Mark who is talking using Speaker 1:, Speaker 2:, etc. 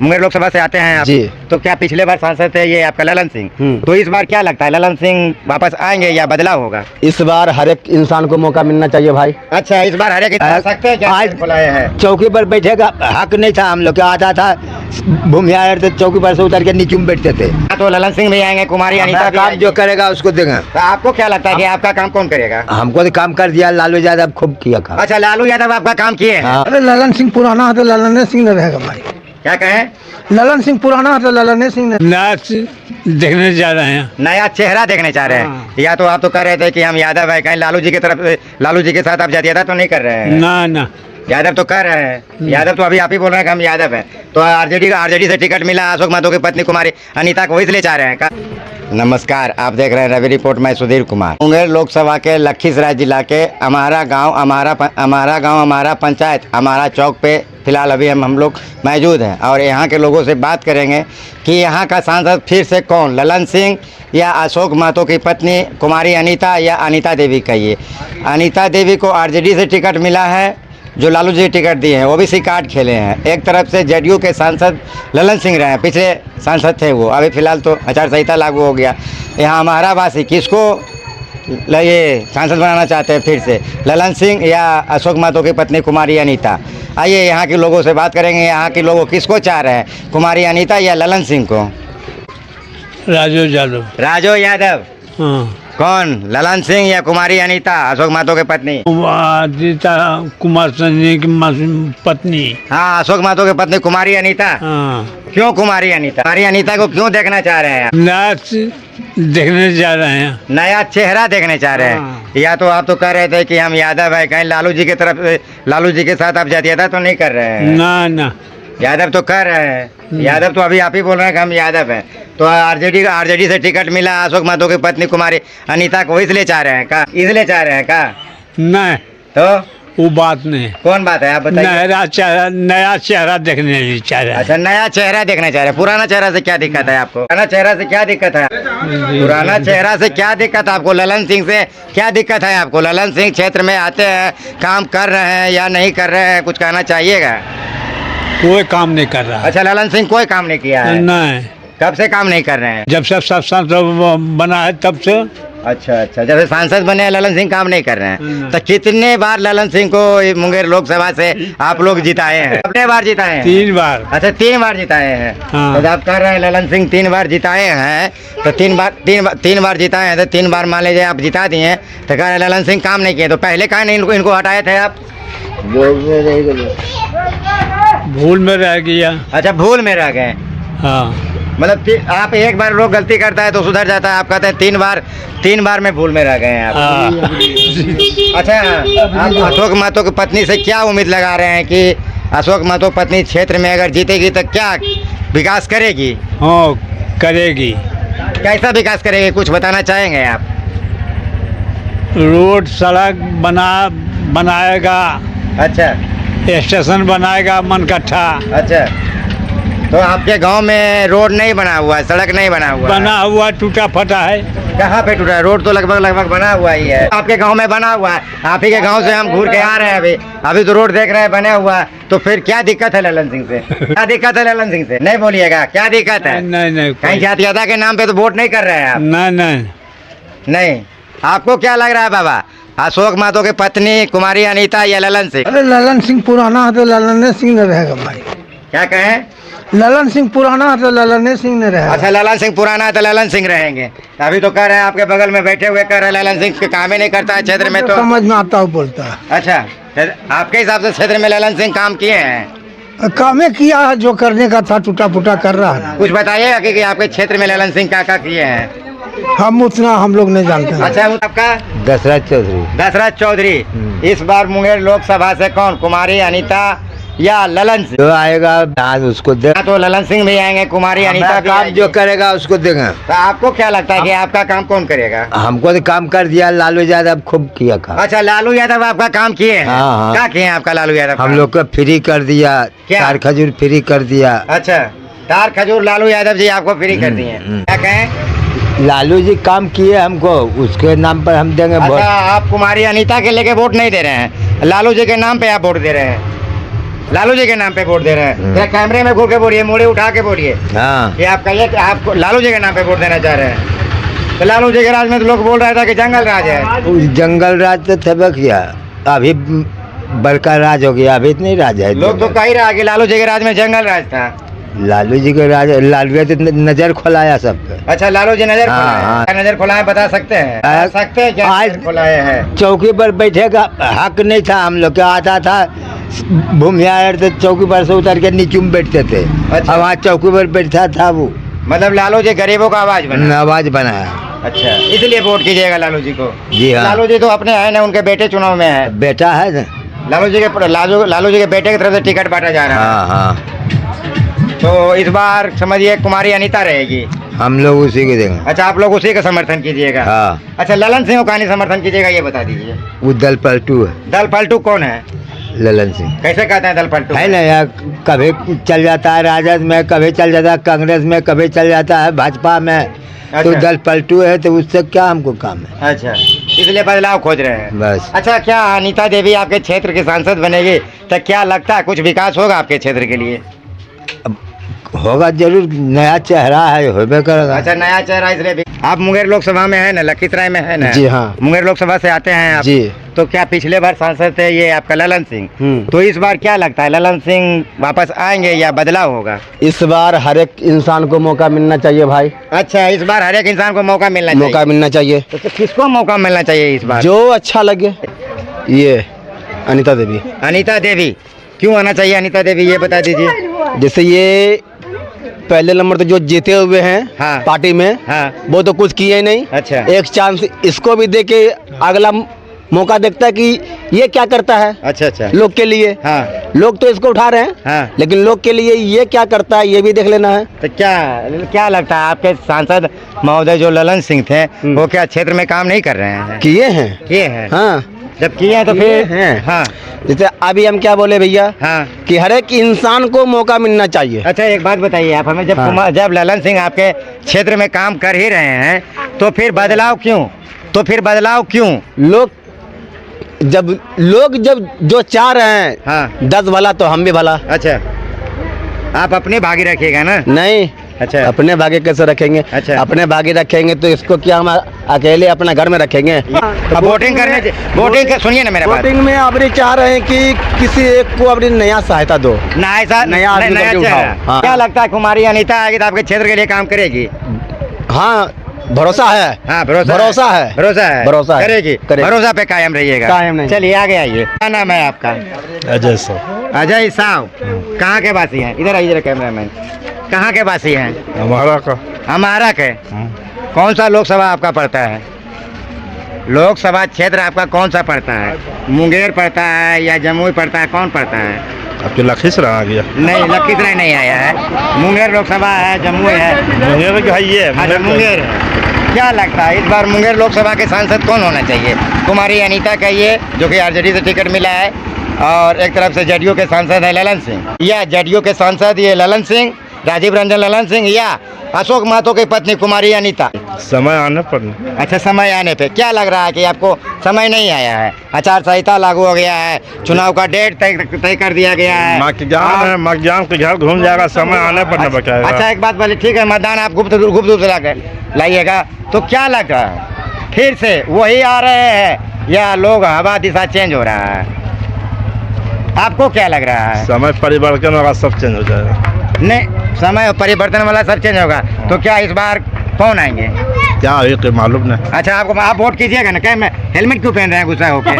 Speaker 1: मुंगेर लोकसभा से आते हैं आप
Speaker 2: जी।
Speaker 1: तो क्या पिछले बार सांसद थे ये आपका ललन सिंह, तो इस बार क्या लगता है ललन सिंह वापस आएंगे या बदलाव होगा?
Speaker 2: इस बार हर एक इंसान को मौका मिलना चाहिए भाई।
Speaker 1: अच्छा, इस बार हर एक आ सकते हैं क्या?
Speaker 2: आज
Speaker 1: बुलाए हैं
Speaker 2: चौकी पर बैठेगा, हक नहीं था हम लोग का, आता था भूमिहार तो चौकी पर से उतर के नीचे में बैठते थे।
Speaker 1: तो ललन सिंह भी आएंगे, कुमारी अनीता भी
Speaker 2: काम
Speaker 1: आएंगी।
Speaker 2: जो करेगा उसको देंगे।
Speaker 1: तो आपको क्या लगता है कि आपका काम कौन करेगा?
Speaker 2: हमको तो काम कर दिया, लालू यादव खूब किया काम।
Speaker 1: अच्छा, लालू यादव आपका काम किए हैं।
Speaker 2: हाँ।
Speaker 3: अरे ललन सिंह पुराना है तो ललन सिंह न रहेगा भाई।
Speaker 1: क्या कहें?
Speaker 3: ललन सिंह पुराना है तो ललन सिंह न।
Speaker 4: नाच देखने जा रहे हैं,
Speaker 1: नया चेहरा देखने चाह रहे हैं। या तो आप तो कह रहे थे कि हम यादव है, कहीं लालू जी की तरफ, लालू जी के साथ आप जातियादा तो नहीं कर रहे हैं?
Speaker 4: ना ना
Speaker 1: यादव तो कह रहे हैं, यादव तो अभी आप ही बोल रहे हैं कि हम यादव हैं। तो आरजेडी से टिकट मिला अशोक महतो की पत्नी कुमारी अनीता को, इसलिए चाह रहे हैं का? नमस्कार, आप देख रहे हैं रवि रिपोर्ट, मैं सुधीर कुमार। मुंगेर लोकसभा के लखीसराय जिला के हमारा गांव हमारा पंचायत हमारा चौक पे फिलहाल अभी हम लोग मौजूद हैं और यहाँ के लोगों से बात करेंगे कि यहाँ का सांसद फिर से कौन, ललन सिंह या अशोक महतो की पत्नी कुमारी अनीता या अनीता देवी कहिए। अनीता देवी को आरजेडी से टिकट मिला है, जो लालू जी टिकट दिए हैं ओबीसी कार्ड खेले हैं। एक तरफ से जेडीयू के सांसद ललन सिंह रहे हैं, पिछले सांसद थे वो, अभी फिलहाल तो आचार संहिता लागू हो गया। यहाँ हमारा वासी किसको ये सांसद बनाना चाहते हैं फिर से, ललन सिंह या अशोक महतो की पत्नी कुमारी अनीता? आइए यहाँ के लोगों से बात करेंगे, यहाँ के लोगों किसको चाह रहे हैं, कुमारी अनीता या ललन सिंह को?
Speaker 4: राजू यादव।
Speaker 1: राजू यादव।
Speaker 4: हाँ,
Speaker 1: कौन, ललन सिंह या कुमारी अनीता अशोक महतो की पत्नी?
Speaker 4: अनीता कुमार सिंह की पत्नी।
Speaker 1: हाँ, अशोक महतो की पत्नी कुमारी अनीता।
Speaker 4: हाँ,
Speaker 1: क्यों कुमारी अनीता? कुमारी अनीता को क्यों देखना चाह रहे हैं?
Speaker 4: नाच देखने जा रहे हैं,
Speaker 1: नया चेहरा देखने चाह रहे हैं। या तो आप तो कह रहे थे कि हम यादव है, कहीं लालू जी की तरफ, लालू जी के साथ आप जातियादा तो नहीं कर रहे हैं?
Speaker 4: ना ना
Speaker 1: यादव तो कह रहे हैं, यादव तो अभी आप ही बोल रहे हैं कि हम यादव हैं। तो आरजेडी से टिकट मिला अशोक महतो की पत्नी कुमारी अनीता को, इसलिए चाह रहे हैं का? इसलिए चाह रहे हैं का?
Speaker 4: नहीं,
Speaker 1: तो
Speaker 4: वो बात नहीं।
Speaker 1: कौन बात है आप बताइए?
Speaker 4: नया चेहरा देखने चाह रहे हैं।
Speaker 1: अच्छा, नया चेहरा देखना चाह रहे हैं। पुराना चेहरा से क्या दिक्कत है आपको? पुराना चेहरा से क्या दिक्कत है? पुराना चेहरा से क्या दिक्कत है आपको? ललन सिंह से क्या दिक्कत है आपको? ललन सिंह क्षेत्र में आते हैं, काम कर रहे हैं या नहीं कर रहे हैं, कुछ कहना चाहिएगा?
Speaker 4: कोई काम नहीं कर रहा है।
Speaker 1: अच्छा, ललन सिंह कोई काम नहीं किया है?
Speaker 4: नहीं,
Speaker 1: कब से काम नहीं कर रहे हैं?
Speaker 4: जब से सब सांसद बना है तब से।
Speaker 1: अच्छा, जब से सांसद बने हैं ललन सिंह काम नहीं कर रहे हैं। तो कितने बार ललन सिंह को मुंगेर लोकसभा से आप लोग जिताए हैं? कितने बार जिताए हैं?
Speaker 4: 3 बार।
Speaker 1: अच्छा, 3 बार जिताए हैं।
Speaker 4: हाँ।
Speaker 1: तो आप कह रहे हैं ललन सिंह 3 बार जिताए हैं, तो 3 बार जिताए हैं, तो 3 बार मान लीजिए आप जिता दिए, तो कह रहे हैं ललन सिंह काम नहीं किए, तो पहले कहा नहीं इनको हटाए थे आप?
Speaker 4: भूल में रह गया।
Speaker 1: अच्छा, भूल में रह गए।
Speaker 4: हाँ,
Speaker 1: मतलब आप एक बार लोग गलती करता है तो सुधर जाता है, आप कहते हैं 3 बार में भूल में रह गए हैं आप।
Speaker 4: हाँ।
Speaker 1: अच्छा, आप अशोक महतो की पत्नी से क्या उम्मीद लगा रहे हैं कि अशोक महतो पत्नी क्षेत्र में अगर जीतेगी तो क्या विकास करेगी?
Speaker 4: हाँ, करेगी।
Speaker 1: कैसा विकास करेगी, कुछ बताना चाहेंगे आप?
Speaker 4: रोड सड़क बनाएगा।
Speaker 1: अच्छा,
Speaker 4: स्टेशन बनाएगा मनकट्ठा।
Speaker 1: अच्छा, तो आपके गांव में रोड नहीं बना हुआ है, सड़क नहीं बना हुआ है?
Speaker 4: बना हुआ टूटा फटा है।
Speaker 1: कहाँ पे टूटा है? रोड तो लगभग बना हुआ ही है। आपके गांव में बना हुआ है, आप ही के गांव से हम घूर के आ रहे हैं अभी तो रोड देख रहे हैं बने हुआ है। तो फिर क्या दिक्कत है ललन सिंह से? क्या दिक्कत है ललन सिंह से? नहीं बोलिएगा, क्या दिक्कत है?
Speaker 4: नहीं,
Speaker 1: कहीं जातियादा के नाम पे तो वोट नहीं कर रहे हैं आप?
Speaker 4: नहीं।
Speaker 1: आपको क्या लग रहा है बाबा, अशोक महतो की पत्नी कुमारी अनीता या ललन सिंह?
Speaker 3: अरे ललन सिंह पुराना है तो ललन सिंह न रहेगा भाई।
Speaker 1: क्या कहें?
Speaker 3: ललन सिंह पुराना है तो ललन सिंह न रहेगा।
Speaker 1: अच्छा, ललन सिंह पुराना है तो ललन सिंह रहेंगे। अभी तो कह रहे हैं आपके बगल में बैठे हुए कह रहे हैं ललन सिंह काम ही नहीं करता है क्षेत्र में, तो
Speaker 3: समझ में आता है बोलता है।
Speaker 1: अच्छा, आपके हिसाब से क्षेत्र में ललन सिंह काम किए हैं?
Speaker 3: कामे किया है, जो करने का था टूटा फूटा कर रहा है।
Speaker 1: कुछ बताइएगा कि आपके क्षेत्र में ललन सिंह क्या किए हैं?
Speaker 3: हम लोग नहीं जानते हैं।
Speaker 1: अच्छा, आपका? दशरथ चौधरी। इस बार मुंगेर लोकसभा से कौन, कुमारी अनीता या ललन सिंह?
Speaker 2: जो आएगा आज उसको दे।
Speaker 1: तो ललन सिंह भी आएंगे, कुमारी अनीता भी
Speaker 2: काम
Speaker 1: आएंगी।
Speaker 2: जो करेगा उसको देंगे।
Speaker 1: तो आपको क्या लगता है कि आपका काम कौन करेगा?
Speaker 2: हमको तो काम कर दिया, लालू यादव खूब किया काम।
Speaker 1: अच्छा, लालू यादव आपका काम किए हैं?
Speaker 2: हाँ।
Speaker 1: क्या किए हैं आपका लालू यादव?
Speaker 2: हम लोग को फ्री कर दिया,
Speaker 1: क्या?
Speaker 2: तार खजूर फ्री कर दिया।
Speaker 1: अच्छा, तार खजूर लालू यादव जी आपको फ्री कर दिए हैं। क्या कहें?
Speaker 2: लालू जी काम किए हमको, उसके नाम पर हम देंगे वोट।
Speaker 1: अच्छा, आप कुमारी अनीता के लेके वोट नहीं दे रहे हैं, लालू जी के नाम पे आप वोट दे रहे हैं? लालू जी के नाम पे वोट दे रहे हैं। जरा कैमरे में घूर के बोलिए, मोड़े उठा के बोलिए।
Speaker 2: हाँ
Speaker 1: ये आप कहिए कि आप लालू जी के नाम पे वोट देना चाह रहे हैं। तो लालू जी के राज में तो लोग बोल रहा था कि जंगल राज है।
Speaker 2: उस जंगल राज तो थे किया, अभी बड़का राज हो गया, अभी नहीं राज है।
Speaker 1: लोग तो कह ही रहा कि लालू जी के राज में जंगल राज था।
Speaker 2: लालू जी के राज, लालू जी तो नजर खोलाया सबके।
Speaker 1: अच्छा, लालू जी नजर
Speaker 2: हाँ,
Speaker 1: खोलाए हैं।
Speaker 2: हाँ।
Speaker 1: क्या नजर खोलाए बता सकते हैं?
Speaker 2: आ-
Speaker 1: बता सकते हैं क्या
Speaker 2: आज-
Speaker 1: नजर खोलाए हैं?
Speaker 2: चौकी पर बैठे का हक नहीं था हम लोग का। आता था भूमियार तो चौकी पर से उतर के नीचे में बैठते थे।
Speaker 1: अच्छा।
Speaker 2: अब वहाँ चौकी पर बैठा था वो,
Speaker 1: मतलब लालू जी गरीबों का आवाज बना।
Speaker 2: आवाज बनाया।
Speaker 1: अच्छा, इसलिए वोट कीजिएगा लालू जी को।
Speaker 2: जी हाँ।
Speaker 1: लालू जी तो अपने है ना, उनके बेटे चुनाव में है।
Speaker 2: बेटा है ना।
Speaker 1: लालू जी के बेटे की तरफ से टिकट बांटा जा रहा है।
Speaker 2: हाँ हाँ,
Speaker 1: तो इस बार समझिए कुमारी अनीता रहेगी।
Speaker 2: हम लोग उसी को देंगे।
Speaker 1: अच्छा, आप लोग उसी का समर्थन कीजिएगा।
Speaker 2: हाँ,
Speaker 1: अच्छा, ललन सिंह को कहानी समर्थन कीजिएगा, ये बता दीजिए।
Speaker 2: वो दल पलटू है,
Speaker 1: दल पलटू कौन है?
Speaker 2: ललन सिंह
Speaker 1: कैसे कहते हैं दल पलटू?
Speaker 2: है ना यार। कभी चल जाता है राजद में, कभी चल जाता है कांग्रेस में, कभी चल जाता है भाजपा में। तो
Speaker 1: अच्छा।
Speaker 2: दल पलटू है, तो उससे क्या हमको काम है।
Speaker 1: अच्छा, इसलिए बदलाव खोज रहे हैं।
Speaker 2: बस
Speaker 1: अच्छा, क्या अनीता देवी आपके क्षेत्र की सांसद बनेगी तो क्या लगता है कुछ विकास होगा आपके क्षेत्र के लिए?
Speaker 2: होगा जरूर, नया चेहरा है, होबे करेगा।
Speaker 1: अच्छा, नया चेहरा इसलिए भी। आप मुंगेर लोकसभा में है ना, लखीसराय में है ना?
Speaker 2: जी हाँ।
Speaker 1: मुंगेर लोकसभा से आते हैं आप?
Speaker 2: जी।
Speaker 1: तो क्या पिछले बार सांसद थे ये आपका ललन सिंह, तो इस बार क्या लगता है ललन सिंह वापस आएंगे या बदलाव होगा?
Speaker 5: इस बार हर एक इंसान को मौका मिलना चाहिए भाई,
Speaker 1: अच्छा, इस बार हर एक इंसान को मौका मिलना चाहिए।
Speaker 5: मौका मिलना चाहिए
Speaker 1: तो किसको मौका मिलना चाहिए इस बार?
Speaker 5: जो अच्छा लगे। ये अनीता देवी,
Speaker 1: अनीता देवी क्यों आना चाहिए? अनीता देवी ये बता दीजिए।
Speaker 5: जैसे ये पहले नंबर तो जो जीते हुए हैं
Speaker 1: हाँ।
Speaker 5: पार्टी में,
Speaker 1: हाँ।
Speaker 5: वो तो कुछ किए नहीं।
Speaker 1: अच्छा।
Speaker 5: एक चांस इसको भी दे के अगला मौका देखता है कि ये क्या करता है
Speaker 1: अच्छा अच्छा।
Speaker 5: लोग के लिए।
Speaker 1: हाँ
Speaker 5: लोग तो इसको उठा रहे हैं,
Speaker 1: हाँ।
Speaker 5: लेकिन लोग के लिए ये क्या करता है ये भी देख लेना है।
Speaker 1: तो क्या लगता है आपके सांसद महोदय जो ललन सिंह थे वो क्या क्षेत्र में काम नहीं कर रहे हैं?
Speaker 5: किए हैं।
Speaker 1: किए हैं।
Speaker 5: हाँ,
Speaker 1: जब किए हैं तो
Speaker 5: किए
Speaker 1: फिर
Speaker 5: हैं।
Speaker 1: हाँ
Speaker 5: जैसे अभी हम क्या बोले भैया,
Speaker 1: हाँ।
Speaker 5: कि हर एक इंसान को मौका मिलना चाहिए।
Speaker 1: अच्छा, एक बात बताइए आप हमें,
Speaker 5: हाँ।
Speaker 1: जब ललन सिंह आपके क्षेत्र में काम कर ही रहे हैं तो फिर बदलाव क्यों?
Speaker 5: लोग जब जो चाह रहे हैं,
Speaker 1: हाँ।
Speaker 5: 10 भला तो हम भी भला।
Speaker 1: अच्छा, आप अपने भागी रखिएगा ना?
Speaker 5: नहीं,
Speaker 1: अच्छा।
Speaker 5: अपने भागे कैसे रखेंगे?
Speaker 1: अच्छा।
Speaker 5: अपने भागे रखेंगे तो इसको क्या हम अकेले अपना घर में रखेंगे?
Speaker 1: तो वोटिंग सुनिए ना मेरा बात।
Speaker 5: वोटिंग में अपनी चाह रहे हैं कि किसी एक को अपनी नया सहायता दो,
Speaker 1: नया
Speaker 5: नया आदमी करके
Speaker 1: चेहरा।
Speaker 5: उठाओ। हाँ।
Speaker 1: क्या लगता है कुमारी अनीता आएगी तो आपके क्षेत्र के लिए काम करेगी?
Speaker 5: हाँ, भरोसा है।
Speaker 1: हाँ, भरोसा है। करेगी। भरोसा पे कायम रहिएगा।
Speaker 5: कायम नहीं।
Speaker 1: चलिए आगे आइए। क्या नाम है आपका?
Speaker 4: अजय सर।
Speaker 1: अजय साहब, कहाँ के वासी हैं? इधर आइए कैमरामैन। कहाँ के वासी हैं?
Speaker 4: हमारा का
Speaker 1: हमारा के। कौन सा लोकसभा आपका पड़ता है? लोकसभा क्षेत्र आपका कौन सा पड़ता है? मुंगेर पड़ता है या जमुई पड़ता है? कौन पड़ता है?
Speaker 4: आपके लखीसराय आ गया।
Speaker 1: नहीं, लखीसराय नहीं आया है। मुंगेर लोकसभा है, जमुई है।
Speaker 4: मुंगेर का ही है।
Speaker 1: अच्छा, मुंगेर है। क्या लगता है इस बार मुंगेर लोकसभा के सांसद कौन होना चाहिए? कुमारी अनीता कहिए जो कि आरजेडी से टिकट मिला है, और एक तरफ से जदयू के सांसद है ललन सिंह, या जदयू के सांसद ये ललन सिंह, राजीव रंजन ललन सिंह, या अशोक महतो की पत्नी कुमारी अनीता?
Speaker 4: समय आने पर।
Speaker 1: अच्छा, समय आने पे क्या लग रहा है कि आपको समय नहीं आया है? आचार संहिता लागू हो गया है, चुनाव का डेट तय कर दिया गया है।
Speaker 4: मकजाम के घर घूम जाएगा, समय आने पर न बचाएगा।
Speaker 1: अच्छा, एक बात बोले, ठीक है, मतदान आप गुप्त रूप से लाइएगा, तो क्या लग रहा है फिर से वही आ रहे हैं या लोग हवा दिशा चेंज हो रहा है? आपको क्या लग रहा है?
Speaker 4: समय परिवर्तन वाला सब चेंज हो जाएगा।
Speaker 1: नहीं, समय परिवर्तन वाला सब चेंज होगा, तो क्या इस बार कौन आएंगे?
Speaker 4: क्या ये मालूम नहीं।
Speaker 1: अच्छा, आप वोट कीजिएगा ना? क्या मैं हेलमेट क्यों पहन रहे हैं गुस्सा होके?